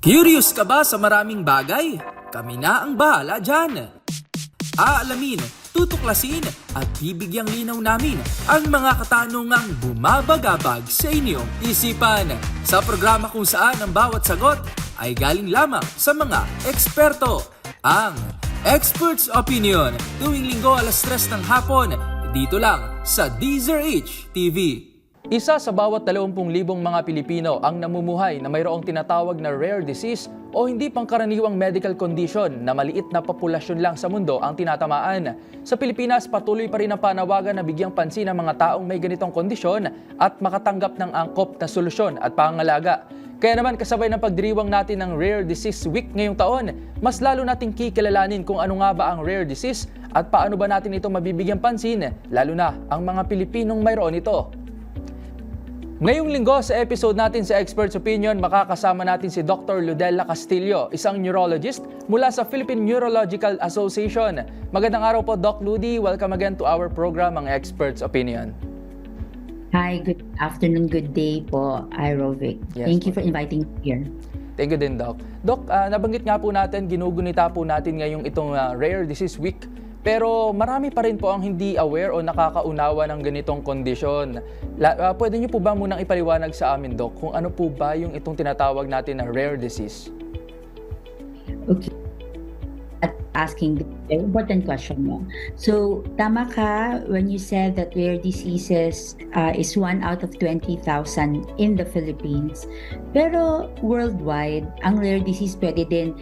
Curious ka ba sa maraming bagay? Kami na ang bahala dyan. Aalamin, tutuklasin at bibigyang linaw namin ang mga katanungang bumabagabag sa inyong isipan. Sa programa kung saan ang bawat sagot ay galing lamang sa mga eksperto. Ang Expert's Opinion, tuwing linggo alas 3 ng hapon, dito lang sa DZRH TV. Isa sa bawat 20,000 mga Pilipino ang namumuhay na mayroong tinatawag na rare disease o hindi pangkaraniwang medical condition na maliit na populasyon lang sa mundo ang tinatamaan. Sa Pilipinas, patuloy pa rin ang panawagan na bigyang pansin ang mga taong may ganitong kondisyon at makatanggap ng angkop na solusyon at pangangalaga. Kaya naman kasabay ng pagdiriwang natin ng Rare Disease Week ngayong taon, mas lalo nating kikilalanin kung ano nga ba ang rare disease at paano ba natin ito mabibigyang pansin, lalo na ang mga Pilipinong mayroon ito. Ngayong linggo sa episode natin sa Expert's Opinion, makakasama natin si Dr. Ludella Castillo, isang neurologist mula sa Philippine Neurological Association. Magandang araw po, Doc Ludi. Welcome again to our program, ang Expert's Opinion. Hi, good afternoon, good day po, Irovic. Yes, Thank you for inviting me here. Thank you din, Doc. Doc, nabanggit nga po natin, ginugunita po natin ngayong itong Rare Disease Week. Pero marami pa rin po ang hindi aware o nakakaunawa ng ganitong kondisyon. Pwede niyo po ba munang ipaliwanag sa amin, Doc, kung ano po ba yung itong tinatawag natin na rare disease? Okay. At asking the important question mo. So, tama ka when you said that rare diseases is 1 out of 20,000 in the Philippines. Pero worldwide, ang rare disease pwede din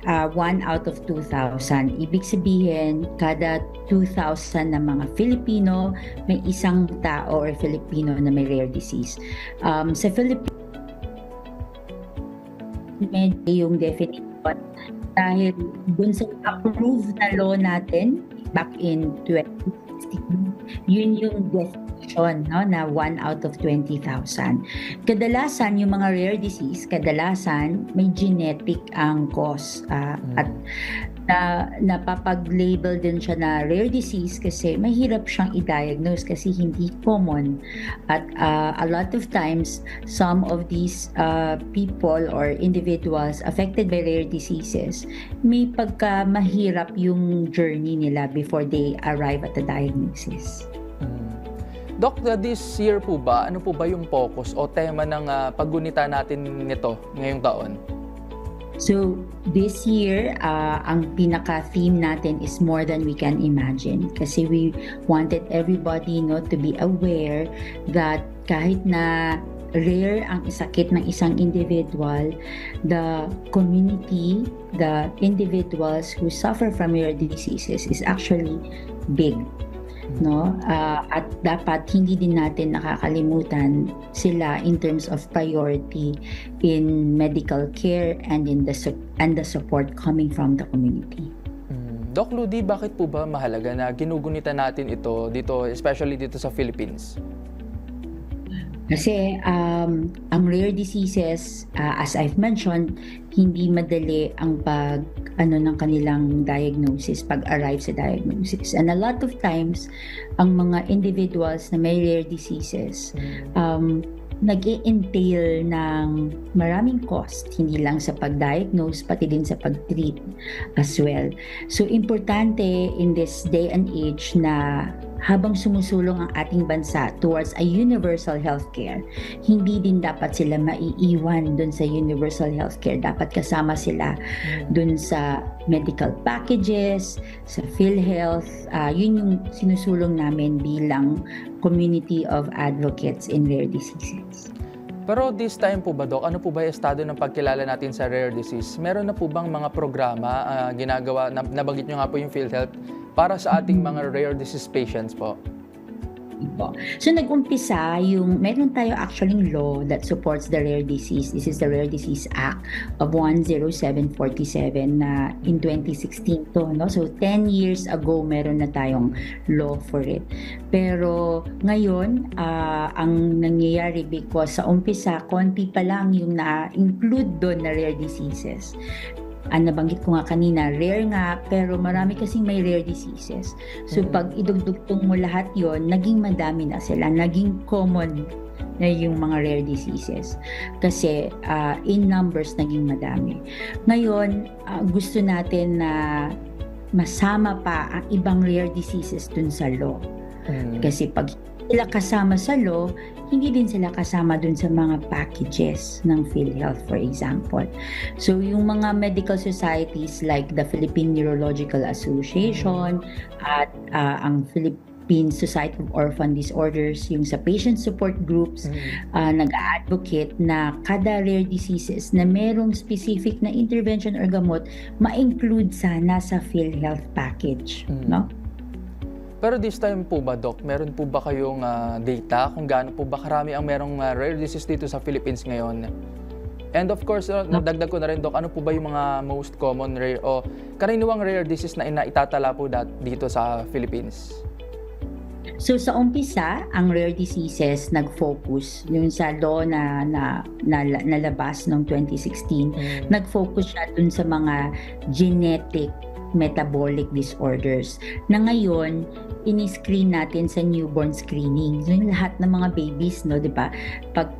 1 out of 2,000. Ibig sabihin, kada 2,000 na mga Filipino, may isang tao or Filipino na may rare disease. Sa Philippines, yung definition dahil dun sa approved na law natin back in 2016, yun yung definition, no, na 1 out of 20,000. Kadalasan, yung mga rare disease, kadalasan may genetic ang cause at napapag-label din siya na rare disease kasi mahirap siyang i-diagnose kasi hindi common. At a lot of times, some of these people or individuals affected by rare diseases, may pagka-mahirap yung journey nila before they arrive at the diagnosis. Doc, this year po ba, ano po ba yung focus o tema ng paggunita natin nito ngayong taon? So, this year, ang pinaka-theme natin is more than we can imagine. Kasi we wanted everybody to be aware that kahit na rare ang sakit ng isang individual, the community, the individuals who suffer from rare diseases is actually big. No, at dapat hindi din natin nakakalimutan sila in terms of priority in medical care and in the support coming from the community. Doc Ludi, bakit po ba mahalaga na ginugunita natin ito dito, especially dito sa Philippines? Kasi ang rare diseases, as I've mentioned, hindi madali ang ng kanilang diagnosis, pag-arrive sa diagnosis. And a lot of times, ang mga individuals na may rare diseases, nag-i-entail ng maraming cost, hindi lang sa pag-diagnose, pati din sa pag-treat as well. So, importante in this day and age na habang sumusulong ang ating bansa towards a universal healthcare, hindi din dapat sila maiiwan dun sa universal healthcare. Dapat kasama sila dun sa medical packages, sa PhilHealth. Yun yung sinusulong namin bilang community of advocates in rare diseases. Pero this time po ba, Doc, ano po ba yung estado ng pagkilala natin sa rare disease? Meron na po bang mga programa ginagawa, nabanggit nyo nga po yung PhilHealth, para sa ating mga rare disease patients po? So nag-umpisa meron tayo actually law that supports the rare disease. This is the Rare Disease Act of 10747 na in 2016 to, no? So 10 years ago meron na tayong law for it. Pero ngayon ang nangyayari because sa umpisa konti pa lang yung na-include doon na rare diseases. Nabanggit ko nga kanina, rare nga, pero marami kasing may rare diseases. So pag idugtong mo lahat yon, naging madami na sila, naging common na yung mga rare diseases kasi in numbers naging madami. Ngayon, gusto natin na masama pa ang ibang rare diseases dun sa law. Kasi pag sila kasama sa law, hindi din sila kasama dun sa mga packages ng PhilHealth, for example. So, yung mga medical societies like the Philippine Neurological Association at ang Philippine Society of Orphan Disorders, yung sa patient support groups, nag-advocate na kada rare diseases na merong specific na intervention or gamot, ma-include sana sa PhilHealth package, no? Pero this time po ba, Doc, meron po ba kayong data kung gaano po ba karami ang merong rare disease dito sa Philippines ngayon? And of course, nadagdag ko na rin, Doc, ano po ba yung mga most common rare o karaniwang rare disease na itatala po dito sa Philippines? So sa umpisa, ang rare diseases nag-focus yung sa law na nalabas noong 2016, nag-focus siya dun sa mga genetic metabolic disorders na ngayon ini-screen natin sa newborn screening. So, yung lahat ng mga babies, no, 'di ba? Pag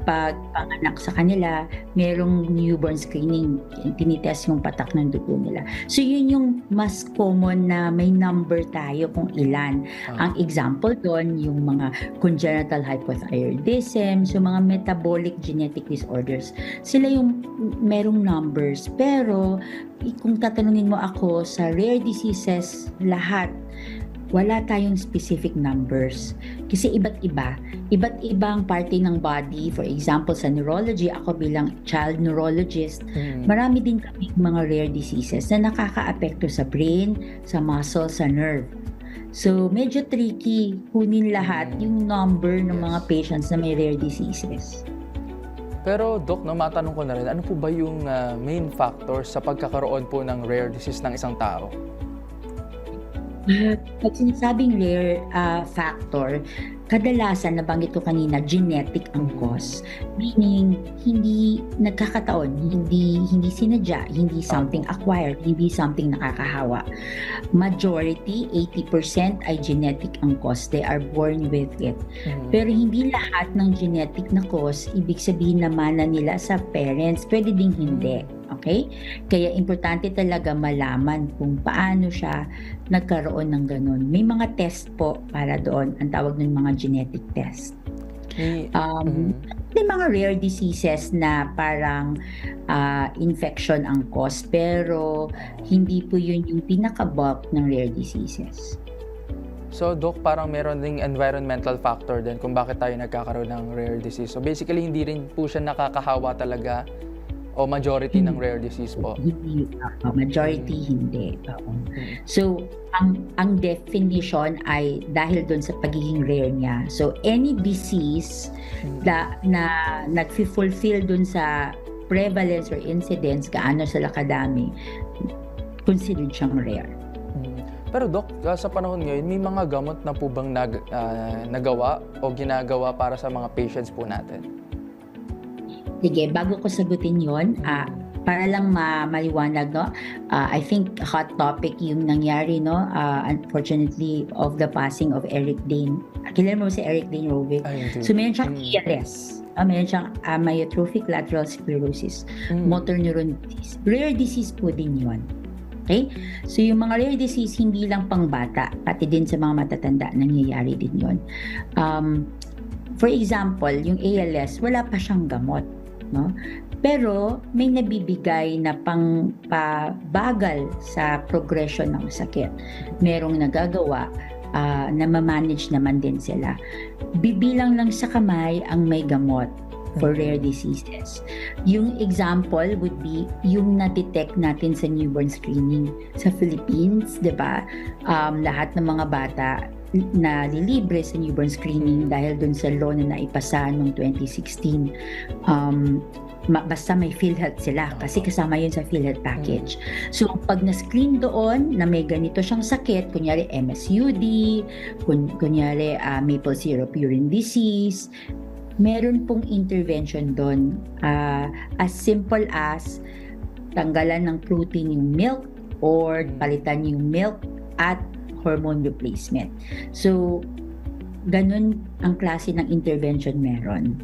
panganak sa kanila, merong newborn screening, tinitest yung patak ng dugo nila. So yun yung mas common na may number tayo kung ilan. Ang example doon, yung mga congenital hypothyroidism, so mga metabolic genetic disorders. Sila yung merong numbers. Pero kung tatanungin mo ako sa rare diseases, lahat, wala tayong specific numbers. Kasi iba't ibang parte ng body. For example, sa neurology, ako bilang child neurologist, marami din kami mga rare diseases na nakaka-apekto sa brain, sa muscle, sa nerve. So, medyo tricky kunin lahat yung number ng mga patients na may rare diseases. Pero Doc, matanong ko na rin, ano po ba yung main factor sa pagkakaroon po ng rare disease ng isang tao? Pag sinasabing rare factor, kadalasan nabanggit ko kanina, genetic ang cause. Meaning, hindi nagkakataon, hindi sinadya, hindi something acquired, hindi something nakakahawa. Majority, 80% ay genetic ang cause. They are born with it. Pero hindi lahat ng genetic na cause, ibig sabihin naman na nila sa parents, pwede ding hindi. Okay? Kaya importante talaga malaman kung paano siya nagkaroon ng ganun. May mga test po para doon. Ang tawag ng mga genetic test. May mga rare diseases na parang infection ang cause, pero hindi po yun yung pinaka-bulk ng rare diseases. So, Doc, parang meron ding environmental factor din kung bakit tayo nagkakaroon ng rare disease. So, basically, hindi rin po siya nakakahawa talaga o majority ng rare disease po? Hindi, majority hindi. So, ang definition ay dahil doon sa pagiging rare niya. So, any disease na nag-fulfill doon sa prevalence or incidence, gaano sila kadami, considered siyang rare. Pero Doc, sa panahon ngayon, may mga gamot na po bang nagawa o ginagawa para sa mga patients po natin? Sige, bago ko sagutin yon, para lang maliwanag, no? I think hot topic yung nangyari, no? Unfortunately, of the passing of Eric Dane. Kilala mo si Eric Dane Rovic? So, meron siyang ALS. Meron siyang amyotrophic lateral sclerosis, motor neuron disease. Rare disease po din yun. Okay? So, yung mga rare disease, hindi lang pang bata, pati din sa mga matatanda, nangyayari din yun. For example, yung ALS, wala pa siyang gamot. No? Pero may nabibigay na pangpabagal sa progression ng sakit. Merong nagagawa na ma-manage naman din sila. Bibilang lang sa kamay ang may gamot for rare diseases. Yung example would be yung na-detect natin sa newborn screening sa Philippines, 'di ba? Lahat ng mga bata na lilibre sa newborn screening dahil dun sa law na naipasa noong 2016. Basta may PhilHealth sila kasi kasama yun sa PhilHealth package. So, pag na-screen doon na may ganito siyang sakit, kunyari MSUD, kunyari maple syrup urine disease, meron pong intervention doon. As simple as tanggalan ng protein yung milk or palitan yung milk at hormone replacement. So, ganun ang klase ng intervention meron.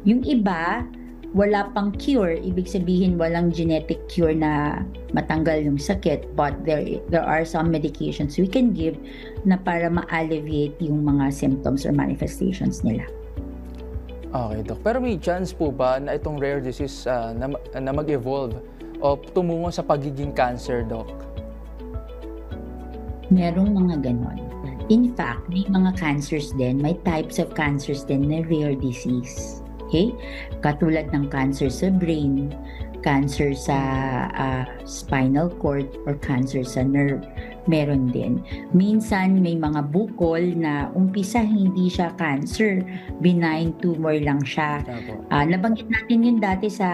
Yung iba, wala pang cure, ibig sabihin walang genetic cure na matanggal yung sakit, but there are some medications we can give na para ma-alleviate yung mga symptoms or manifestations nila. Okay, Doc. Pero may chance po ba na itong rare disease na mag-evolve o tumungo sa pagiging cancer, Doc? Merong mga ganon. In fact, may mga cancers din, may types of cancers din na rare disease. Okay? Katulad ng cancer sa brain, cancer sa spinal cord, or cancer sa nerve. Meron din. Minsan may mga bukol na umpisa hindi siya cancer, benign tumor lang siya. Nabanggit natin yun dati sa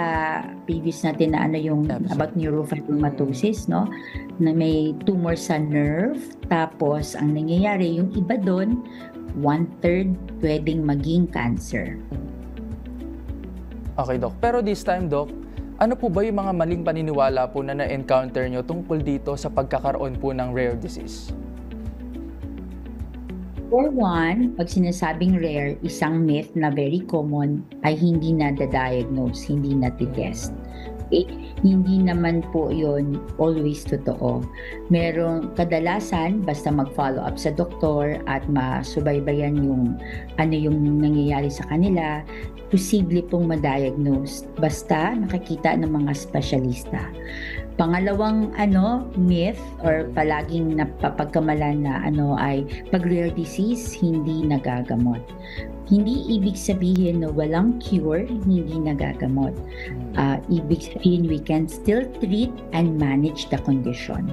previous natin na yung about neurofibromatosis, no? Na may tumor sa nerve, tapos ang nangyayari, yung iba doon, 1/3 pwedeng maging cancer. Okay, Doc. Pero this time, Doc, ano po ba yung mga maling paniniwala po na na-encounter nyo tungkol dito sa pagkakaroon po ng rare disease? For one, pag sinasabing rare, isang myth na very common ay hindi na-diagnose, hindi na-test. Okay? Hindi naman po yun always totoo. Merong kadalasan, basta mag-follow up sa doktor at masubaybayan yung ano yung nangyayari sa kanila, posible pong ma-diagnose basta nakakita ng mga espesyalista. Pangalawang myth or palaging napapagkamalan na ay pag rare disease hindi nagagamot. Hindi ibig sabihin na walang cure, hindi nagagamot. Ibig sabihin we can still treat and manage the condition.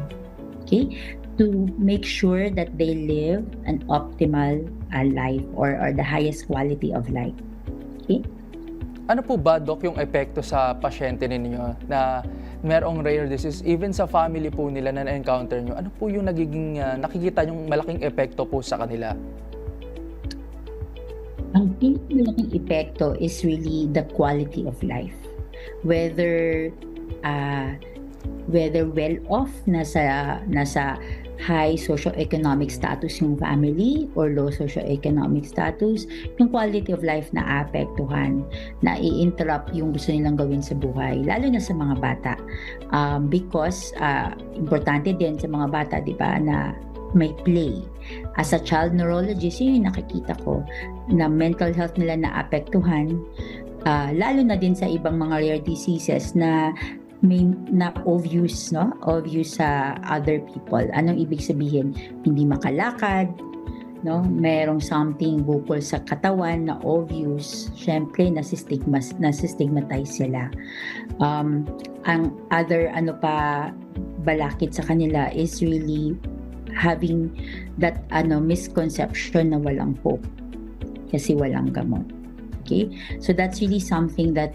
Okay? To make sure that they live an optimal life or the highest quality of life. Okay? Ano po ba, Doc, yung epekto sa pasyente ninyo na merong rare disease, even sa family po nila na na-encounter nyo? Ano po yung nagiging nakikita yung malaking epekto po sa kanila? Ang pinakamalaking epekto is really the quality of life. Whether well-off, nasa high socioeconomic status yung family or low socioeconomic status, yung quality of life na aapektuhan, na i-interrupt yung gusto nilang gawin sa buhay, lalo na sa mga bata. Because importante din sa mga bata, di ba, na may play. As a child neurologist, yun yung nakikita ko, na mental health nila naapektuhan, lalo na din sa ibang mga rare diseases na may obvious sa other people. Anong ibig sabihin? Hindi makalakad, no? Merong something bukol sa katawan na obvious. Syempre nasistigmatize sila. Ang other balakid sa kanila is really having that misconception na walang hope kasi walang gamot. Okay? So that's really something that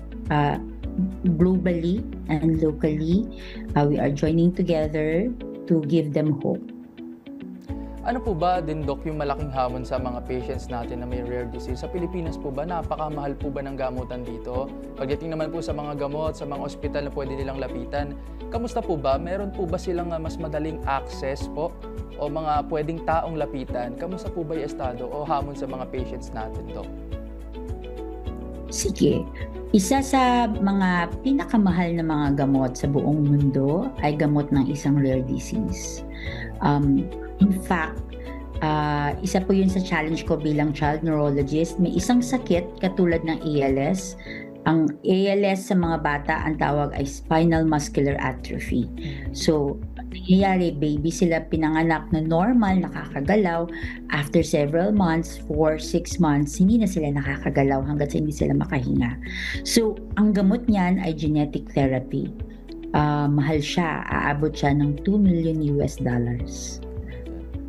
globally and locally, we are joining together to give them hope. Ano po ba din, Doc, yung malaking hamon sa mga patients natin na may rare disease? Sa Pilipinas po ba, napakamahal po ba ng gamutan dito? Pagdating naman po sa mga gamot, sa mga ospital na pwede nilang lapitan, kamusta po ba? Meron po ba silang mas madaling access po? O mga pwedeng taong lapitan? Kamusta po ba yung estado o hamon sa mga patients natin, Doc? Sige. Isa sa mga pinakamahal na mga gamot sa buong mundo ay gamot ng isang rare disease. In fact, isa po yun sa challenge ko bilang child neurologist. May isang sakit katulad ng ALS. Ang ALS sa mga bata, ang tawag ay spinal muscular atrophy. So, nangyayari, baby sila pinanganak na normal, nakakagalaw. After several months, 4-6 months, hindi na sila nakakagalaw hanggat sa hindi sila makahinga. So, ang gamot niyan ay genetic therapy. Mahal siya, aabot siya ng $2 million.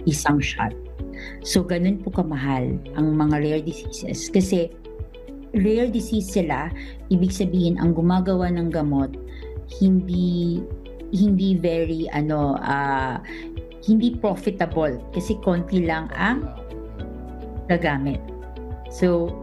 Isang shot. So, ganun po kamahal ang mga rare diseases. Kasi, rare disease sila, ibig sabihin, ang gumagawa ng gamot, hindi very hindi profitable kasi konti lang ang gagamit. So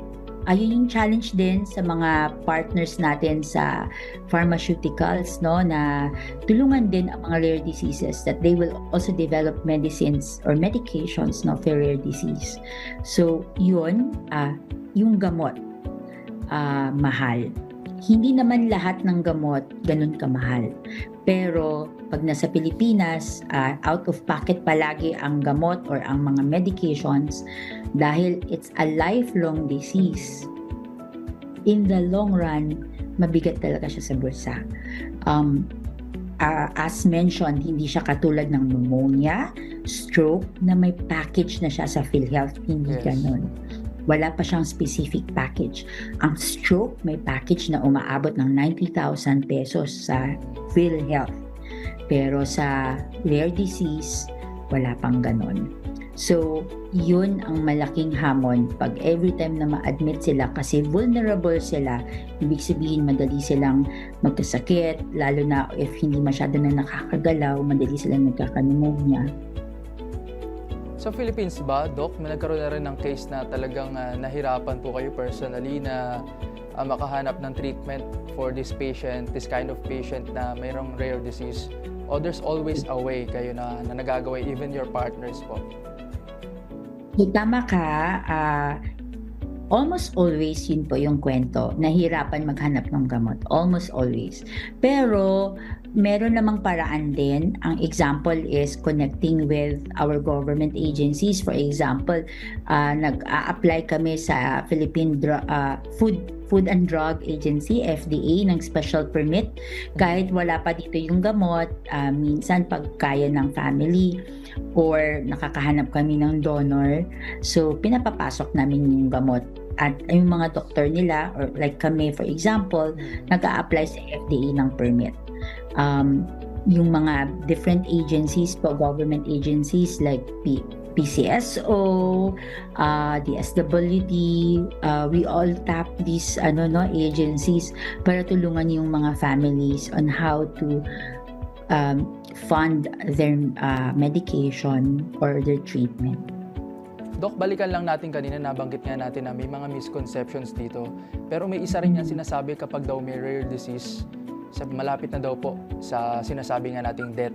ayun yung challenge din sa mga partners natin sa pharmaceuticals, no, na tulungan din ang mga rare diseases that they will also develop medicines or medications, no, for rare disease. So, yun, yung gamot, mahal. Hindi naman lahat ng gamot ganun kamahal. Pero pag nasa Pilipinas, out of pocket palagi ang gamot or ang mga medications dahil it's a lifelong disease. In the long run, mabigat talaga siya sa bulsa. As mentioned, hindi siya katulad ng pneumonia, stroke na may package na siya sa PhilHealth. Hindi ganun. Wala pa siyang specific package. Ang stroke may package na umaabot ng 90,000 pesos sa PhilHealth. Pero sa rare disease, wala pang ganon. So, yun ang malaking hamon pag every time na ma-admit sila kasi vulnerable sila, ibig sabihin madali silang magkasakit, lalo na if hindi masyado na nakakagalaw, madali silang nagkaka-pneumonia. Sa Philippines ba, Doc, may nagkaroon na rin ng case na talagang nahirapan po kayo personally na makahanap ng treatment for this patient, this kind of patient na mayroong rare disease? O there's always a way kayo na nagagawa, even your partners po? So, tama ka, almost always yun po yung kwento, nahirapan maghanap ng gamot, almost always. Pero meron namang paraan din. Ang example is connecting with our government agencies. For example, nag-a-apply kami sa Philippine Food and Drug Agency, FDA, ng special permit. Kahit wala pa dito yung gamot, minsan pag kaya ng family or nakakahanap kami ng donor, so pinapapasok namin yung gamot. At yung mga doktor nila, or like kami for example, nag-a-apply sa FDA ng permit. Yung mga different agencies po, government agencies like PCSO, DSWD, we all tap these agencies para tulungan yung mga families on how to fund their medication or their treatment. Doc, balikan lang natin kanina, nabanggit nga natin na may mga misconceptions dito. Pero may isa rin yan sinasabi kapag daw may rare disease, malapit na daw po sa sinasabi nga nating death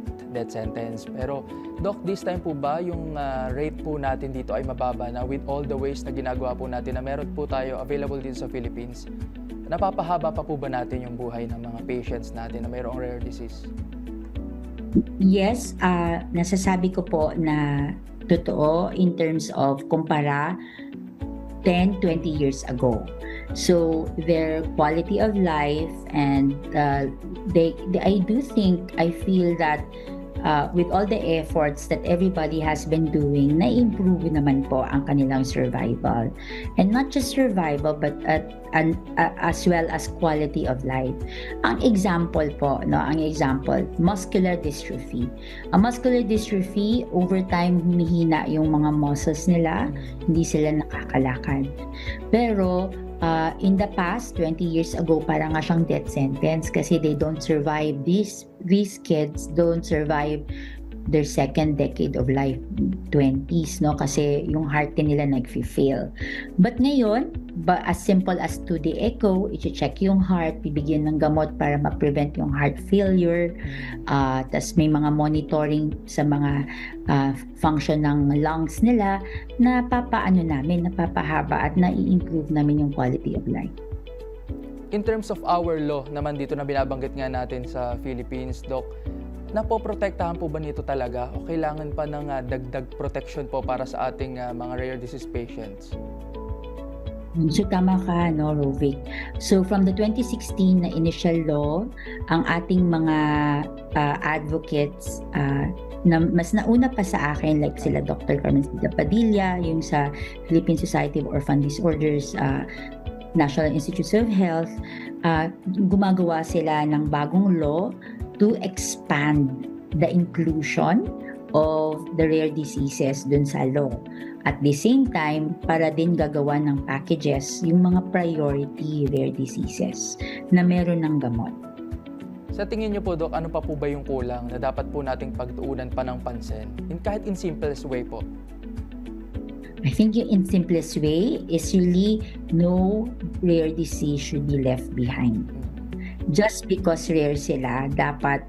sentence. Pero Doc, this time po ba yung rate po natin dito ay mababa na with all the ways na ginagawa po natin na meron po tayo available dito sa Philippines? Napapahaba pa po ba natin yung buhay ng mga patients natin na mayroong rare disease? Yes, nasasabi ko po na totoo in terms of kumpara 10-20 years ago. So their quality of life and I feel that with all the efforts that everybody has been doing, na-improve naman po ang kanilang survival. And not just survival, but as well as quality of life. Ang example po, muscular dystrophy. Ang muscular dystrophy, over time, humihina yung mga muscles nila, hindi sila nakakalakad. Pero in the past, 20 years ago, parang nga siyang death sentence kasi they don't survive, these kids don't survive their second decade of life, 20s, no? Kasi yung heart din nila nag-fail. But ngayon, as simple as 2D echo, i-check yung heart, bibigyan ng gamot para ma-prevent yung heart failure. Tas may mga monitoring sa mga function ng lungs nila na napapahaba at na-i-improve namin yung quality of life. In terms of our law naman dito na binabanggit nga natin sa Philippines, Doc, napoprotektahan po ba nito talaga o kailangan pa ng dagdag protection po para sa ating mga rare disease patients? So tama ka, no, Rovic. So from the 2016 na initial law, ang ating mga advocates na mas nauna pa sa akin, like sila Dr. Carmencita Padilla, yung sa Philippine Society of Orphan Disorders, National Institutes of Health, gumagawa sila ng bagong law to expand the inclusion of the rare diseases dun sa law. At the same time, para din gagawa ng packages yung mga priority rare diseases na meron ng gamot. Sa tingin niyo po, Doc, ano pa po ba yung kulang na dapat po nating pagtuunan pa ng pansin? Kahit in simplest way po. I think in simplest way is really no rare disease should be left behind. Just because rare sila, dapat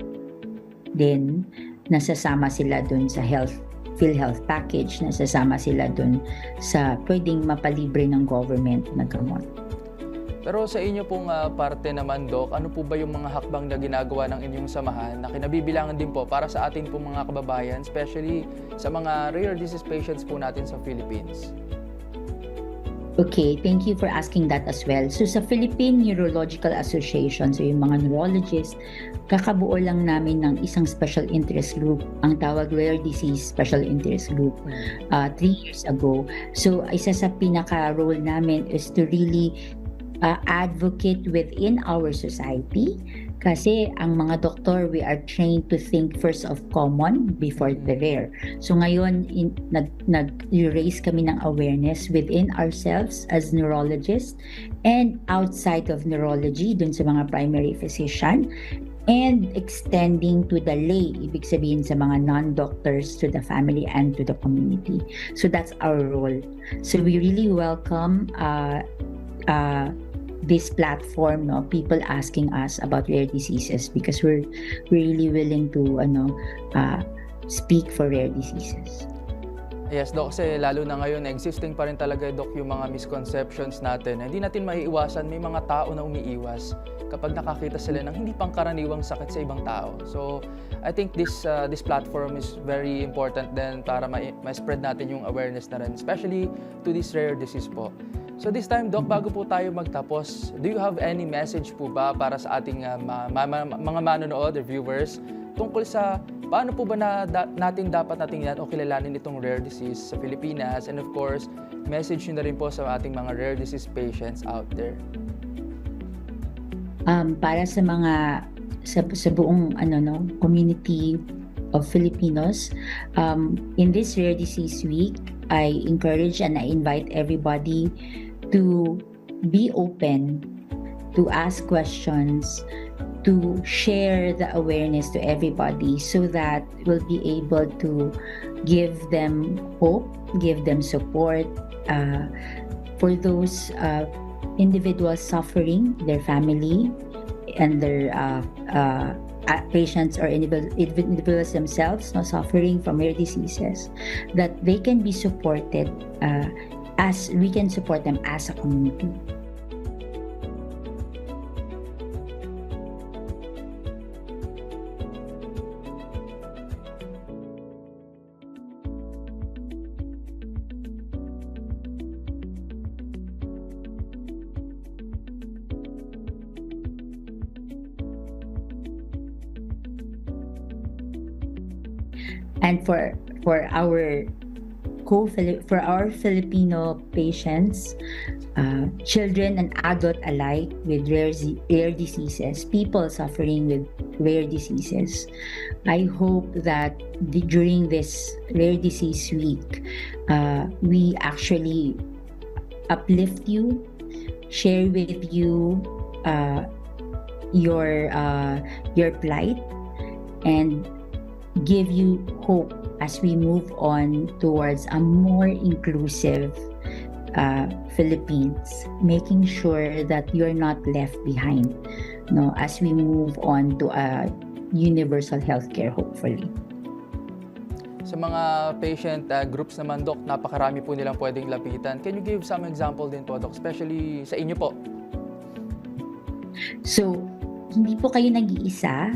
din nasasama sila dun sa PhilHealth package, nasasama sila dun sa pwedeng mapalibre ng government na gamot. Pero sa inyo pong parte naman, Doc, ano po ba yung mga hakbang na ginagawa ng inyong samahan na kinabibilangan din po para sa atin pong mga kababayan, especially sa mga rare disease patients po natin sa Philippines? Okay, thank you for asking that as well. So sa Philippine Neurological Association, so yung mga neurologists, kakabuo lang namin ng isang special interest group, ang tawag Rare Disease Special Interest Group, 3 years ago. So isa sa pinaka-role namin is to really advocate within our society, kasi ang mga doktor, we are trained to think first of common before the rare. So ngayon, nag-raise kami ng awareness within ourselves as neurologists and outside of neurology, dun sa mga primary physician, and extending to the lay, ibig sabihin sa mga non-doctors, to the family and to the community. So that's our role. So we really welcome this platform, people asking us about rare diseases, because we're really willing to speak for rare diseases. Yes, Doc, kasi lalo na ngayon, existing pa rin talaga, Doc, yung mga misconceptions natin. Hindi natin maiiwasan, may mga tao na umiiwas kapag nakakita sila ng hindi pangkaraniwang sakit sa ibang tao. So, I think this platform is very important din para ma-spread natin yung awareness na rin, especially to this rare disease po. So this time, Doc, bago po tayo magtapos, do you have any message po ba para sa ating mga manonood or viewers tungkol sa paano po ba natin dapat natingnan o kilalanin itong rare disease sa Pilipinas, and of course, message nyo na rin po sa ating mga rare disease patients out there? Para sa mga sa buong community of Filipinos, in this Rare Disease Week, I encourage and I invite everybody to be open, to ask questions, to share the awareness to everybody, so that we'll be able to give them hope, give them support for those individuals suffering, their family, and their patients or individuals themselves suffering from rare diseases, that they can be supported as we can support them as a community. And for our Filipino patients, children and adult alike with rare diseases, people suffering with rare diseases, I hope that during this Rare Disease Week, we actually uplift you, share with you your plight, and give you hope as we move on towards a more inclusive Philippines, making sure that you're not left behind, as we move on to a universal healthcare, hopefully. Sa mga patient groups naman, Doc, napakarami po nilang pwedeng lapitan. Can you give some example din po, Doc, especially sa inyo po? So, hindi po kayo nag-iisa,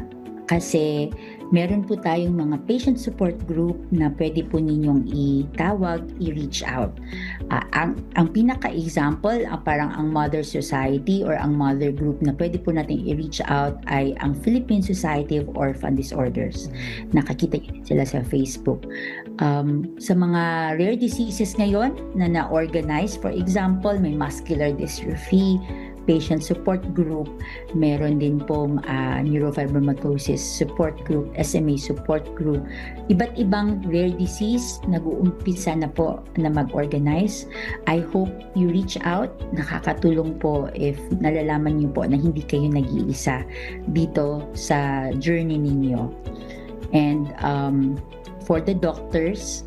kasi meron po tayong mga patient support group na pwede po ninyong itawag, i-reach out. Ang pinaka-example, parang ang Mother Society or ang Mother Group na pwede po natin i-reach out ay ang Philippine Society of Orphan Disorders. Nakakita niyo sila sa Facebook. Sa mga rare diseases ngayon na na-organize, for example, may muscular dystrophy patient support group, meron din pong neurofibromatosis support group, SMA support group, iba't ibang rare disease nag-uumpisa na po na mag-organize. I hope you reach out. Nakakatulong po if nalalaman niyo po na hindi kayo nag-iisa dito sa journey ninyo. And for the doctors,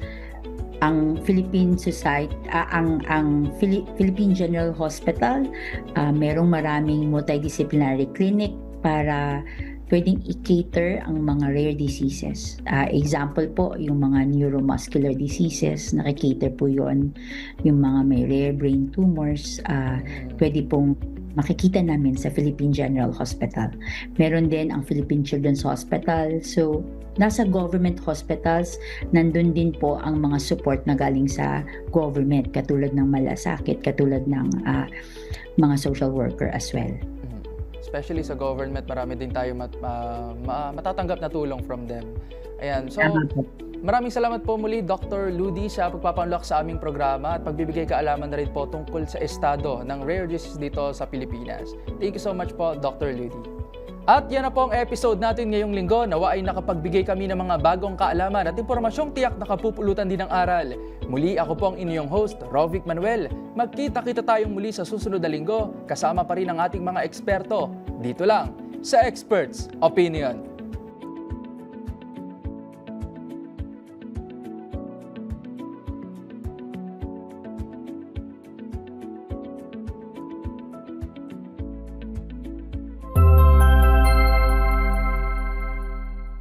ang Philippine Society, Philippine General Hospital, merong maraming multidisciplinary clinic para pwedeng i-cater ang mga rare diseases. Example po, yung mga neuromuscular diseases, nakikater po yon. Yung mga may rare brain tumors, pwede pong makikita namin sa Philippine General Hospital. Meron din ang Philippine Children's Hospital. So, nasa government hospitals, nandun din po ang mga support na galing sa government, katulad ng malasakit, katulad ng mga social worker as well. Especially sa government, marami din tayo matatanggap na tulong from them. Ayan, so Tama po. maraming salamat po muli Dr. Ludy sa pagpapaunlak sa aming programa at pagbibigay kaalaman na rin po tungkol sa estado ng rare disease dito sa Pilipinas. Thank you so much po, Dr. Ludy. At yan na po ang episode natin ngayong linggo. Nawa ay nakapagbigay kami ng mga bagong kaalaman at impormasyong tiyak na kapupulutan din ng aral. Muli ako po ang inyong host, Rovic Manuel. Magkita-kita tayong muli sa susunod na linggo. Kasama pa rin ang ating mga eksperto. Dito lang sa Experts Opinion.